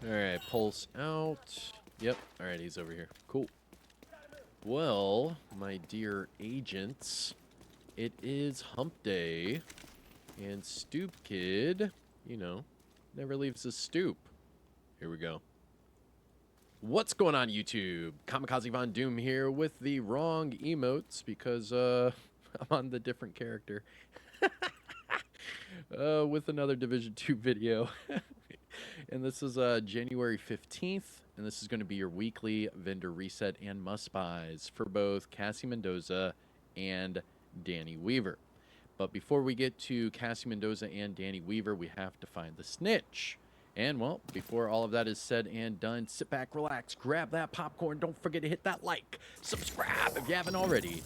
Alright, pulse out. Yep, alright, he's over here. Cool. Well, my dear agents, it is hump day, and Stoop Kid, you know, never leaves his stoop. Here we go. What's going on, YouTube? Kamikazevondoom here with the wrong emotes because, I'm on the different character. With another Division 2 video. And this is January 15th, and this is going to be your weekly vendor reset and must-buys for both Cassie Mendoza and Danny Weaver. But before we get to Cassie Mendoza and Danny Weaver, we have to find the snitch. And, well, before all of that is said and done, sit back, relax, grab that popcorn. Don't forget to hit that like, subscribe if you haven't already,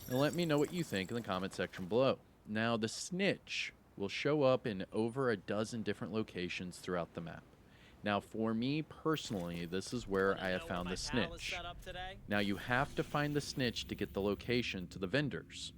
and let me know what you think in the comment section below. Now, the snitch will show up in over a dozen different locations throughout the map. Now, for me personally, this is where I have found the snitch. Now, you have to find the snitch to get the location to the vendors.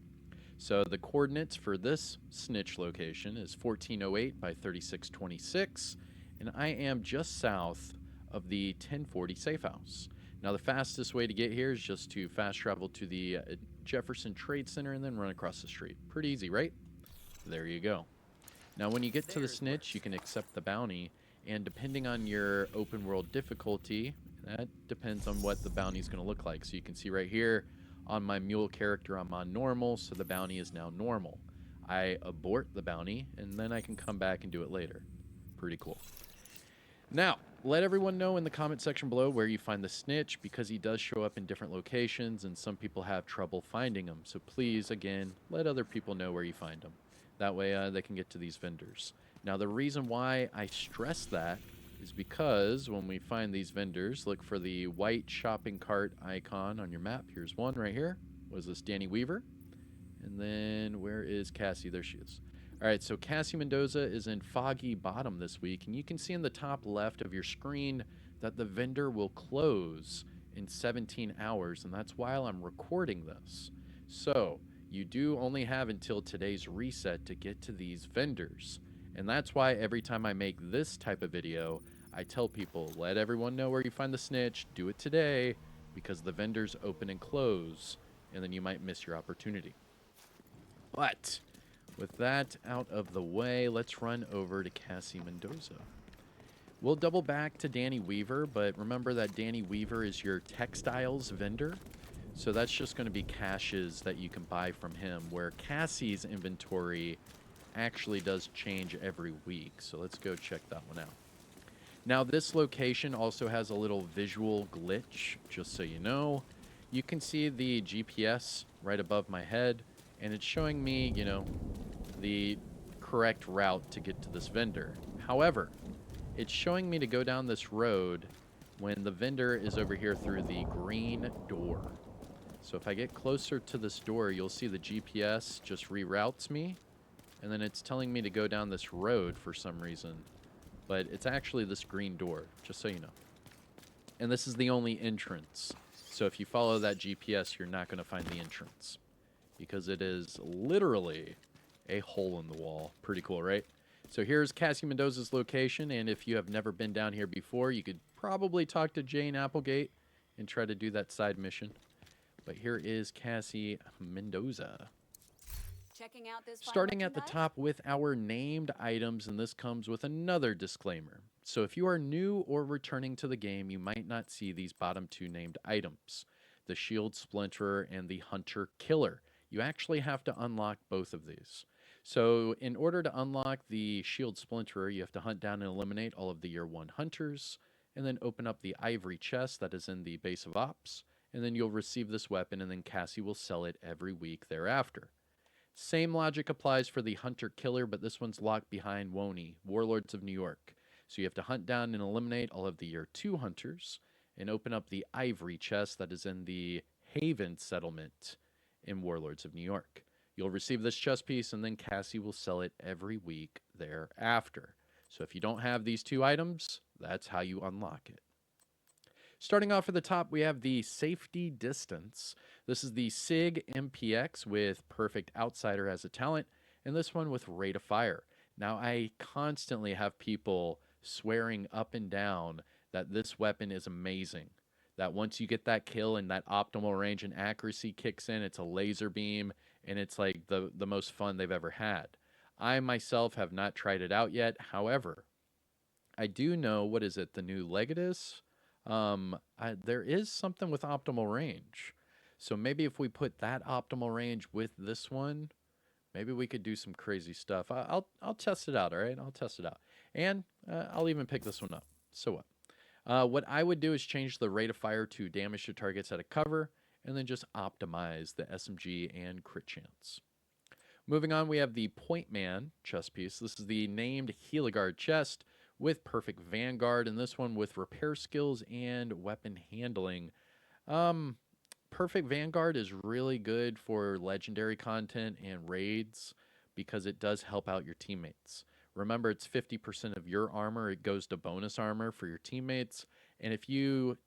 So the coordinates for this snitch location is 1408 by 3626, and I am just south of the 1040 safe house. Now, the fastest way to get here is just to fast travel to the Jefferson Trade Center and then run across the street. Pretty easy, right? There you go. Now, when you get to the snitch, you can accept the bounty, and depending on your open world difficulty, that depends on what the bounty is going to look like. So you can see right here on my mule character, I'm on normal, so the bounty is now normal. I abort the bounty, and then I can come back and do it later. Pretty cool. Now, let everyone know in the comment section below where you find the snitch, because he does show up in different locations, and some people have trouble finding him. So please, again, let other people know where you find him. That way they can get to these vendors. Now, the reason why I stress that is because when we find these vendors, look for the white shopping cart icon on your map. Here's one right here. Was this Danny Weaver? And then where is Cassie? There she is. All right, so Cassie Mendoza is in Foggy Bottom this week, and you can see in the top left of your screen that the vendor will close in 17 hours, and that's while I'm recording this. So you do only have until today's reset to get to these vendors. And that's why every time I make this type of video, I tell people, let everyone know where you find the snitch, do it today, because the vendors open and close, and then you might miss your opportunity. But with that out of the way, let's run over to Cassie Mendoza. We'll double back to Danny Weaver, but remember that Danny Weaver is your textiles vendor. So that's just going to be caches that you can buy from him, where Cassie's inventory actually does change every week. So let's go check that one out. Now, this location also has a little visual glitch, just so you know. You can see the GPS right above my head, and it's showing me, you know, the correct route to get to this vendor. However, it's showing me to go down this road when the vendor is over here through the green door. So if I get closer to this door, you'll see the GPS just reroutes me, and then it's telling me to go down this road for some reason. But it's actually this green door, just so you know. And this is the only entrance. So if you follow that GPS, you're not going to find the entrance, because it is literally a hole in the wall. Pretty cool, right? So here's Cassie Mendoza's location, and if you have never been down here before, you could probably talk to Jane Applegate and try to do that side mission. But here is Cassie Mendoza. Checking out this Starting at the top with our named items, and this comes with another disclaimer. So if you are new or returning to the game, you might not see these bottom two named items, the Shield Splinterer and the Hunter Killer. You actually have to unlock both of these. So in order to unlock the Shield Splinterer, you have to hunt down and eliminate all of the Year 1 Hunters, and then open up the ivory chest that is in the base of ops, and then you'll receive this weapon, and then Cassie will sell it every week thereafter. Same logic applies for the Hunter Killer, but this one's locked behind Woney, Warlords of New York. So you have to hunt down and eliminate all of the Year 2 Hunters, and open up the ivory chest that is in the Haven settlement in Warlords of New York. You'll receive this chest piece, and then Cassie will sell it every week thereafter. So if you don't have these two items, that's how you unlock it. Starting off at the top, we have the Safety Distance. This is the SIG MPX with Perfect Outsider as a talent, and this one with Rate of Fire. Now, I constantly have people swearing up and down that this weapon is amazing. That once you get that kill and that optimal range and accuracy kicks in, it's a laser beam, and it's like the most fun they've ever had. I myself have not tried it out yet. However, I do know, what is it, the new Legatus? There is something with optimal range. So maybe if we put that optimal range with this one, maybe we could do some crazy stuff. I'll test it out. All right, I'll test it out, and I'll even pick this one up. So what I would do is change the rate of fire to damage to targets at a cover, and then just optimize the SMG and crit chance. Moving on, we have the Point Man chest piece. This is the named Heligard chest with perfect Vanguard, and this one with repair skills and weapon handling. Um, Perfect Vanguard is really good for legendary content and raids because it does help out your teammates. Remember, it's 50% of your armor. It goes to bonus armor for your teammates. And if you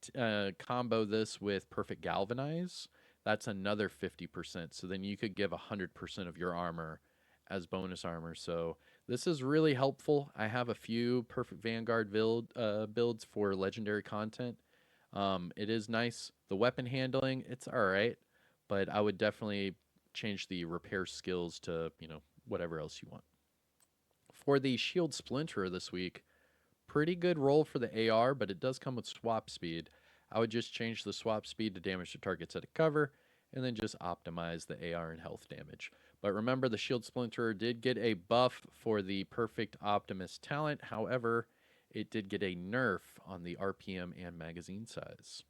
combo this with Perfect Galvanize, that's another 50%. So then you could give 100% of your armor as bonus armor. So this is really helpful. I have a few Perfect Vanguard builds for legendary content. It is nice. The weapon handling, it's all right, but I would definitely change the repair skills to, whatever else you want. For the Shield Splinter this week, pretty good roll for the AR, but it does come with swap speed. I would just change the swap speed to damage to targets at a cover, and then just optimize the AR and health damage. But remember, the Shield Splinter did get a buff for the Perfect Optimist talent. However, it did get a nerf on the RPM and magazine size.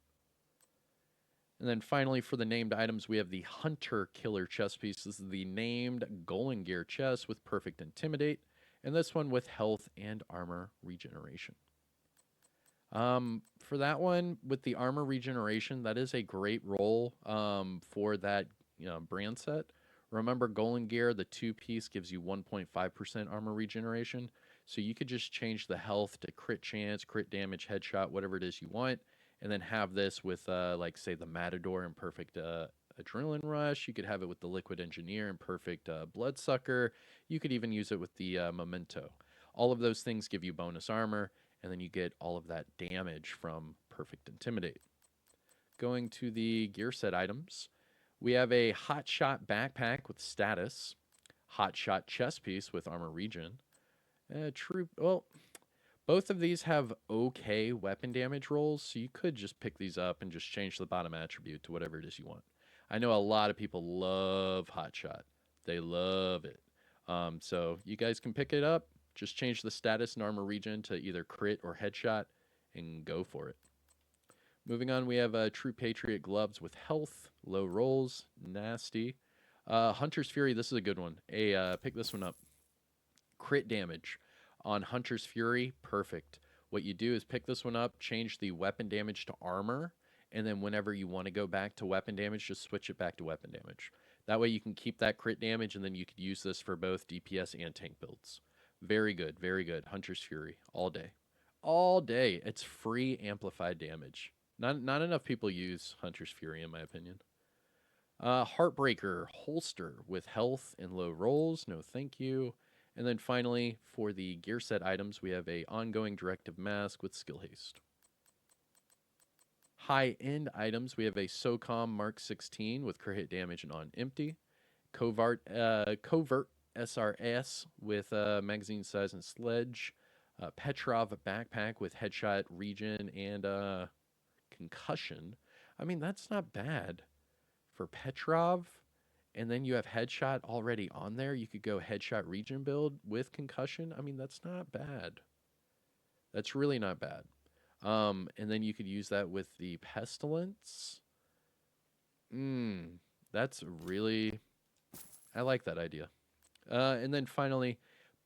And then finally, for the named items, we have the Hunter Killer chest piece. This is the named Golden Gear chest with Perfect Intimidate, and this one with health and armor regeneration. For that one, with the armor regeneration, that is a great roll for that brand set. Remember, Golden Gear, the 2-piece, gives you 1.5% armor regeneration. So you could just change the health to crit chance, crit damage, headshot, whatever it is you want, and then have this with, like, say, the Matador and Perfect Adrenaline Rush. You could have it with the Liquid Engineer and Perfect Bloodsucker. You could even use it with the Memento. All of those things give you bonus armor, and then you get all of that damage from Perfect Intimidate. Going to the gear set items, we have a Hot Shot backpack with status, Hot Shot chest piece with armor regen, both of these have okay weapon damage rolls, so you could just pick these up and just change the bottom attribute to whatever it is you want. I know a lot of people love Hot Shot. They love it. So you guys can pick it up, just change the status and armor regen to either crit or headshot, and go for it. Moving on, we have True Patriot gloves with health, low rolls, nasty. Hunter's Fury, this is a good one. Pick this one up. Crit damage on Hunter's Fury, perfect. What you do is pick this one up, change the weapon damage to armor, and then whenever you want to go back to weapon damage, just switch it back to weapon damage. That way you can keep that crit damage, and then you could use this for both DPS and tank builds. Very good, very good. Hunter's Fury, all day. All day. It's free amplified damage. Not enough people use Hunter's Fury, in my opinion. Heartbreaker holster with health and low rolls. No, thank you. And then finally, for the gear set items, we have a ongoing directive mask with skill haste. High-end items, we have a SOCOM Mark 16 with crit hit damage and on empty. Covert SRS with magazine size and sledge. Petrov backpack with headshot regen and concussion. I mean, that's not bad for Petrov. And then you have headshot already on there. You could go headshot regen build with concussion. I mean, that's not bad. That's really not bad. And then you could use that with the pestilence. That's really, I like that idea. And then finally,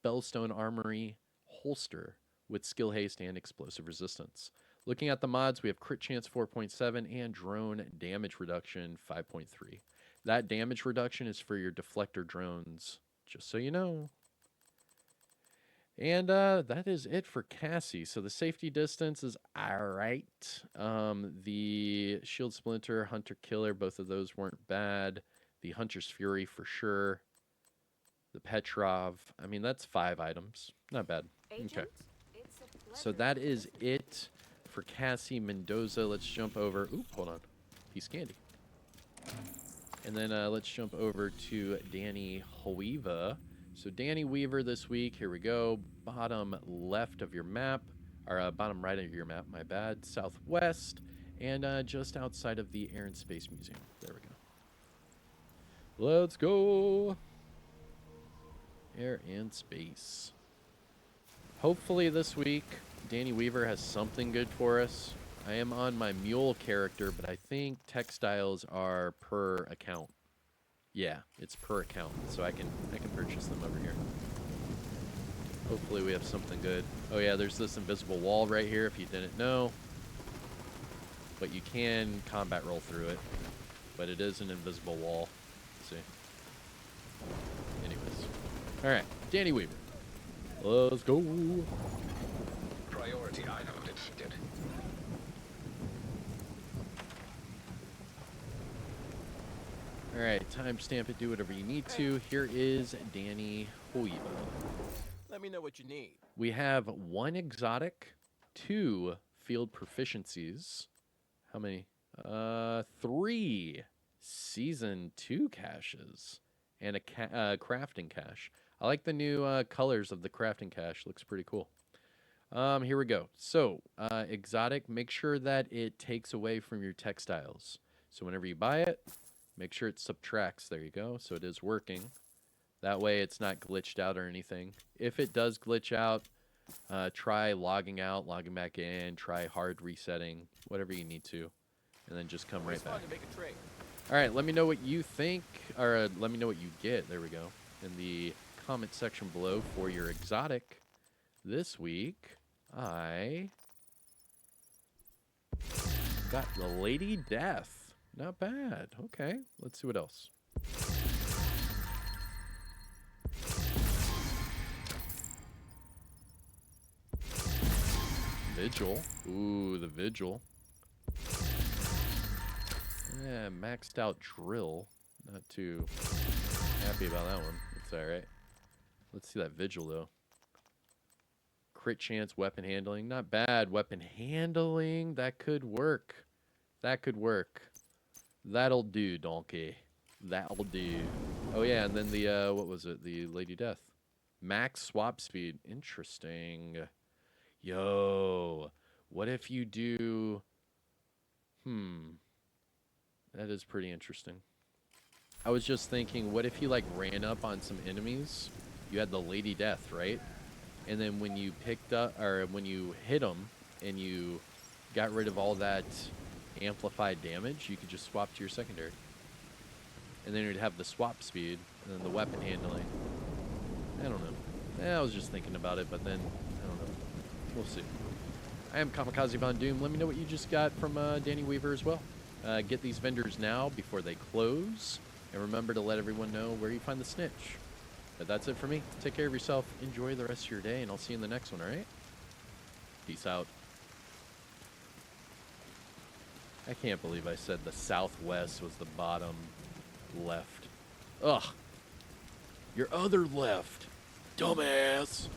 Bellstone Armory holster with skill haste and explosive resistance. Looking at the mods, we have crit chance 4.7 and drone damage reduction 5.3. That damage reduction is for your deflector drones, just so you know. And that is it for Cassie. So the safety distance is all right. The Shield Splinter, Hunter Killer, both of those weren't bad. The Hunter's Fury for sure. The Petrov, I mean, that's 5 items. Not bad. Okay. So that is it for Cassie Mendoza. Let's jump over. Oop, hold on. Piece candy. And then let's jump over to Danny Weaver. So Danny Weaver this week. Here we go. Bottom left of your map. Or bottom right of your map, my bad. Southwest. And just outside of the Air and Space Museum. There we go. Let's go. Air and Space. Hopefully this week, Danny Weaver has something good for us. I am on my mule character, but I think textiles are per account. Yeah, it's per account, so I can purchase them over here. Hopefully we have something good. Oh yeah, there's this invisible wall right here if you didn't know. But you can combat roll through it. But it is an invisible wall. Let's see. Anyways. Alright, Danny Weaver. Let's go. Priority item defeated. Alright, timestamp it, do whatever you need to. Here is Danny Weaver. Let me know what you need. We have 1 exotic, 2 field proficiencies. How many? 3 season 2 caches and a crafting cache. I like the new colors of the crafting cache. Looks pretty cool. Here we go. So, exotic, make sure that it takes away from your textiles. So whenever you buy it, make sure it subtracts. There you go. So it is working. That way it's not glitched out or anything. If it does glitch out, try logging out, logging back in, try hard resetting, whatever you need to, and then just come right back. All right, let me know what you think, or let me know what you get. There we go. In the comment section below for your exotic. This week, I got the Lady Death. Not bad. Okay, let's see what else. Vigil. Ooh, the Vigil. Yeah, maxed out drill. Not too happy about that one. It's alright. Let's see that Vigil, though. Crit chance, weapon handling. Not bad. Weapon handling. That could work. That could work. That'll do, donkey. That'll do. Oh, yeah, and then the, what was it? The Lady Death. Max swap speed. Interesting. Yo. What if you do... That is pretty interesting. I was just thinking, what if you, like, ran up on some enemies? You had the Lady Death, right? And then when you picked up, or when you hit them, and you got rid of all that amplified damage, you could just swap to your secondary. And then you'd have the swap speed, and then the weapon handling. I don't know. I was just thinking about it, but then, I don't know. We'll see. I am Kamikazevondoom. Let me know what you just got from Danny Weaver as well. Get these vendors now before they close. And remember to let everyone know where you find the snitch. But that's it for me. Take care of yourself. Enjoy the rest of your day, and I'll see you in the next one, all right? Peace out. I can't believe I said the southwest was the bottom left. Ugh. Your other left. Dumbass.